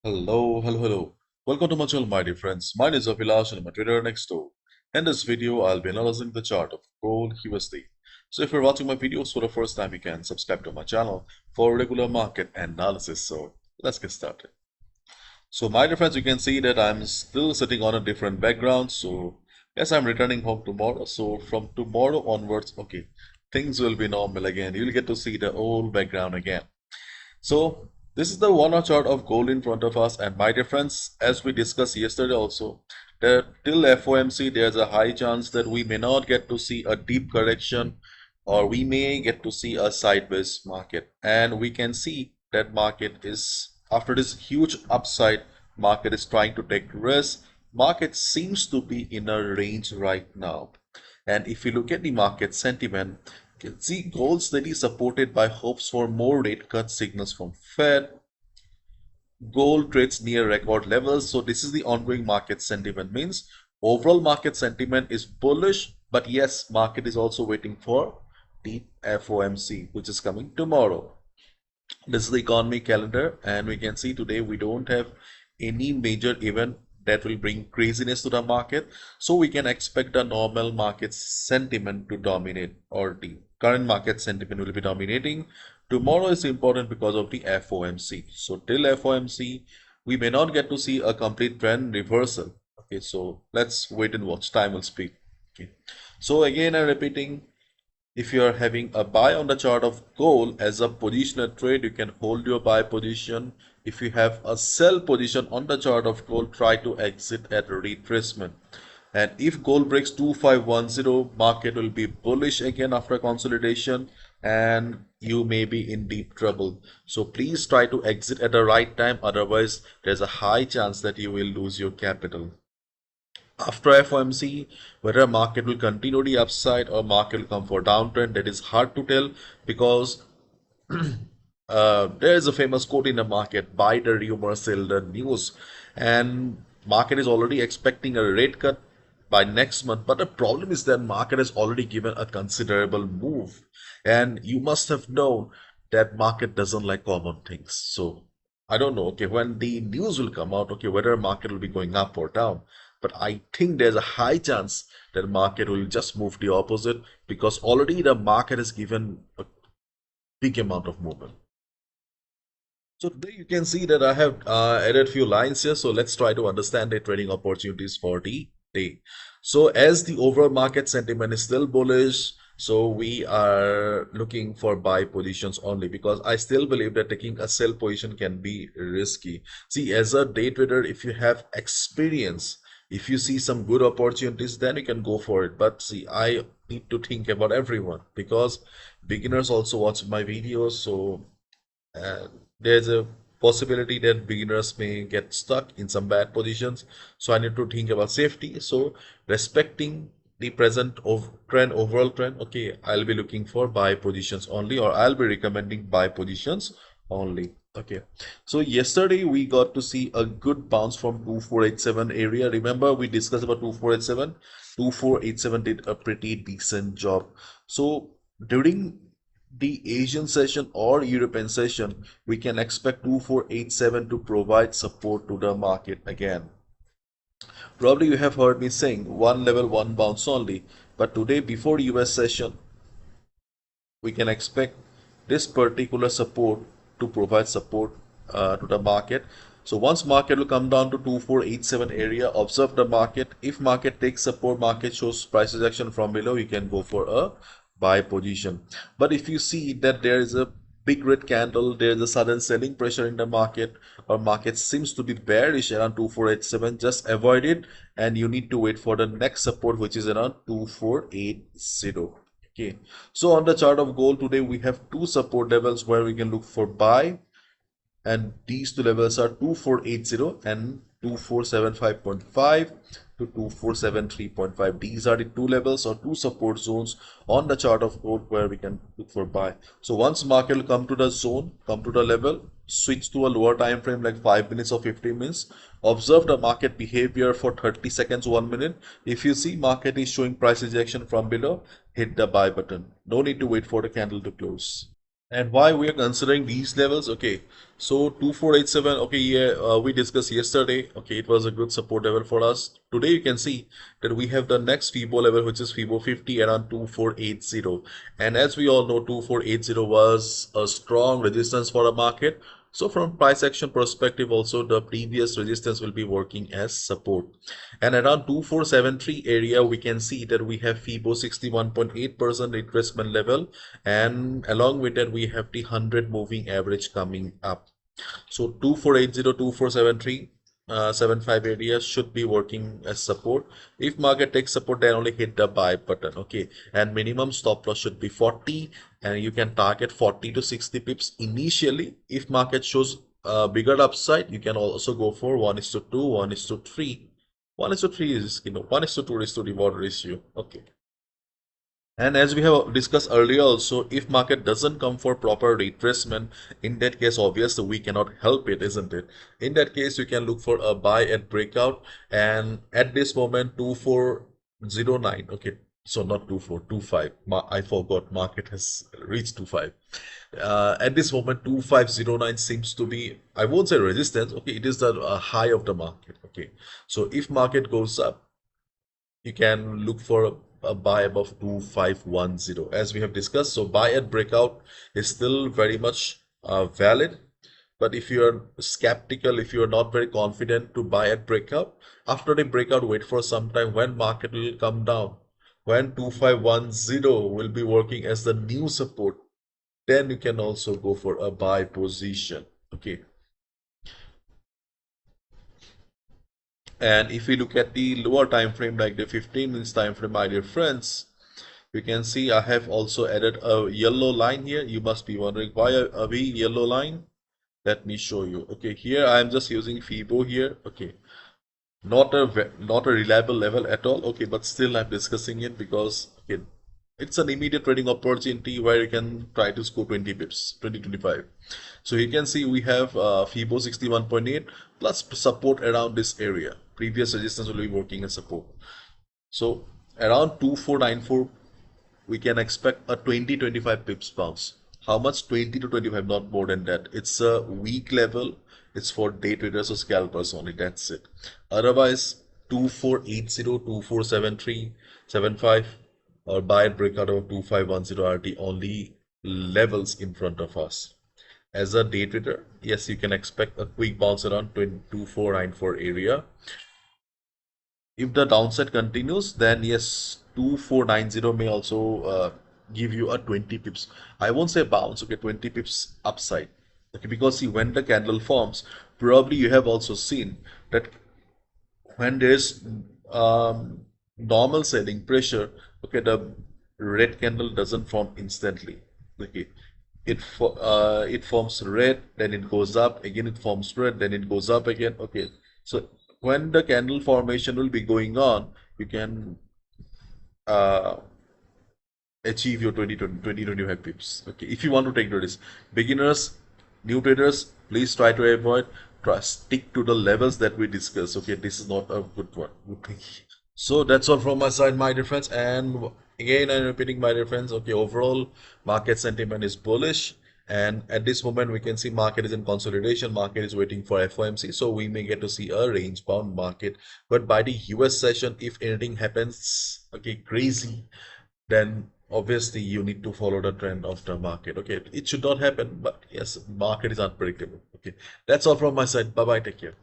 Hello. Welcome to my channel, my dear friends. My name is Avilash and I'm a trader next door. In this video, I'll be analyzing the chart of gold USD. So if you're watching my videos for the first time, you can subscribe to my channel for regular market analysis. So let's get started. So my dear friends, you can see that I'm still sitting on a different background. So yes, I'm returning home tomorrow. So from tomorrow onwards, okay, things will be normal again. You'll get to see the old background again. So this is the 1 hour chart of gold in front of us, and my dear friends, as we discussed yesterday also, that till FOMC there's a high chance that we may not get to see a deep correction, or we may get to see a sideways market. And we can see that market is, after this huge upside, market is trying to take risk. Market seems to be in a range right now. And if you look at the market sentiment, you can see gold steady supported by hopes for more rate cut signals from Fed. Gold trades near record levels. So this is the ongoing market sentiment. Means overall market sentiment is bullish, but yes, market is also waiting for the FOMC, which is coming tomorrow. This is the economy calendar, and we can see today we don't have any major event that will bring craziness to the market. So we can expect a normal market sentiment to dominate, or the current market sentiment will be dominating. Tomorrow is important because of the FOMC. So till FOMC, we may not get to see a complete trend reversal. Okay, so let's wait and watch. Time will speak. Okay. So again, I'm repeating, if you are having a buy on the chart of gold as a positional trade, you can hold your buy position. If you have a sell position on the chart of gold, try to exit at retracement. And if gold breaks 2510, market will be bullish again after consolidation, and you may be in deep trouble. So please try to exit at the right time, otherwise there's a high chance that you will lose your capital. After FOMC, whether market will continue the upside or market will come for downtrend, that is hard to tell, because there is a famous quote in the market: buy the rumor, sell the news. And market is already expecting a rate cut by next month, but the problem is that market has already given a considerable move, and you must have known that market doesn't like common things. So I don't know, okay, when the news will come out, okay, whether market will be going up or down. But I think there's a high chance that market will just move the opposite, because already the market has given a big amount of movement. So today you can see that I have added few lines here. So let's try to understand the trading opportunities for the day. So as the overall market sentiment is still bullish, so we are looking for buy positions only, because I still believe that taking a sell position can be risky. See, as a day trader, if you have experience, if you see some good opportunities, then you can go for it. But see, I need to think about everyone, because beginners also watch my videos. So uh, there's a possibility that beginners may get stuck in some bad positions. So I need to think about safety. So respecting the present of trend, overall trend, okay, I'll be looking for buy positions only, or I'll be recommending buy positions only. Okay, so yesterday we got to see a good bounce from 2487 area. Remember, we discussed about 2487. 2487 did a pretty decent job. So during the Asian session or European session, we can expect 2487 to provide support to the market again. Probably you have heard me saying one level, one bounce only, but today before US session, we can expect this particular support to provide support to the market. So once market will come down to 2487 area, observe the market. If market takes support, market shows price rejection from below, you can go for a buy position. But if you see that there is a big red candle, there is a sudden selling pressure in the market, or market seems to be bearish around 2487, just avoid it, and you need to wait for the next support, which is around 2480. Okay, so on the chart of gold today, we have two support levels where we can look for buy, and these two levels are 2480 and 2475.5 to 2473.5. These are the two levels or two support zones on the chart of gold where we can look for buy. So once market will come to the zone, come to the level, switch to a lower time frame like 5 minutes or 15 minutes, observe the market behavior for 30 seconds, 1 minute. If you see market is showing price rejection from below, hit the buy button. No need to wait for the candle to close. And why we are considering these levels? Okay, so 2487. Okay, yeah, we discussed yesterday. Okay, it was a good support level for us. Today you can see that we have the next FIBO level, which is FIBO 50 around 2480. And as we all know, 2480 was a strong resistance for a market. So from price action perspective, also the previous resistance will be working as support. And around 2473 area, we can see that we have FIBO 61.8% retracement level, and along with that we have the 100 moving average coming up. So 2480, 2473, 75 areas should be working as support. If market takes support, then only hit the buy button. Okay, and minimum stop loss should be 40, and you can target 40 to 60 pips initially. If market shows bigger upside, you can also go for 1:2, 1:3. 1:3 is, 1:2 is to reward ratio. Okay. And as we have discussed earlier also, if market doesn't come for proper retracement, in that case, obviously we cannot help it, isn't it? In that case, you can look for a buy at breakout. And at this moment, 2409, okay, so not 2425. I forgot market has reached 25. At this moment, 2509 seems to be, I won't say resistance, okay, it is the high of the market, okay. So if market goes up, you can look for a buy above 2510 as we have discussed. So buy at breakout is still very much valid. But if you are skeptical, if you are not very confident to buy at breakout, after the breakout, wait for some time when market will come down. When 2510 will be working as the new support, then you can also go for a buy position. Okay. And if we look at the lower time frame, like the 15 minutes time frame, my dear friends, you can see I have also added a yellow line here. You must be wondering why a big yellow line. Let me show you. Okay, here I am just using FIBO here. Okay, not a reliable level at all. Okay, but still I'm discussing it because okay, it's an immediate trading opportunity where you can try to score 20 pips, 20-25. So you can see we have FIBO 61.8 plus support around this area. Previous resistance will be working as support. So around 2494 we can expect a 20-25 pips bounce. How much? 20 to 25, not more than that. It's a weak level. It's for day traders or scalpers only. That's it. Otherwise, 2480, 2473, 75, or buy and breakout of 2510 are the only levels in front of us. As a day trader, yes, you can expect a quick bounce around 2494 area. If the downside continues, then yes, 2490 may also give you a 20 pips. I won't say bounce, okay, 20 pips upside. Okay, because see, when the candle forms, probably you have also seen that when there is normal selling pressure, okay, the red candle doesn't form instantly. Okay, it forms red, then it goes up again. It forms red, then it goes up again. Okay, so when the candle formation will be going on, you can uh, achieve your 20-25 pips. Okay, if you want to take the risk, beginners, new traders, please try to avoid. Try stick to the levels that we discussed. Okay, this is not a good one. Good thing. So that's all from my side, my dear friends. And again, I'm repeating, my dear friends. Okay, overall market sentiment is bullish, and at this moment we can see market is in consolidation. Market is waiting for FOMC, so we may get to see a range-bound market. But by the US session, if anything happens, okay, crazy, then obviously you need to follow the trend of the market. Okay, it should not happen, but yes, market is unpredictable. Okay, that's all from my side. Bye bye. Take care.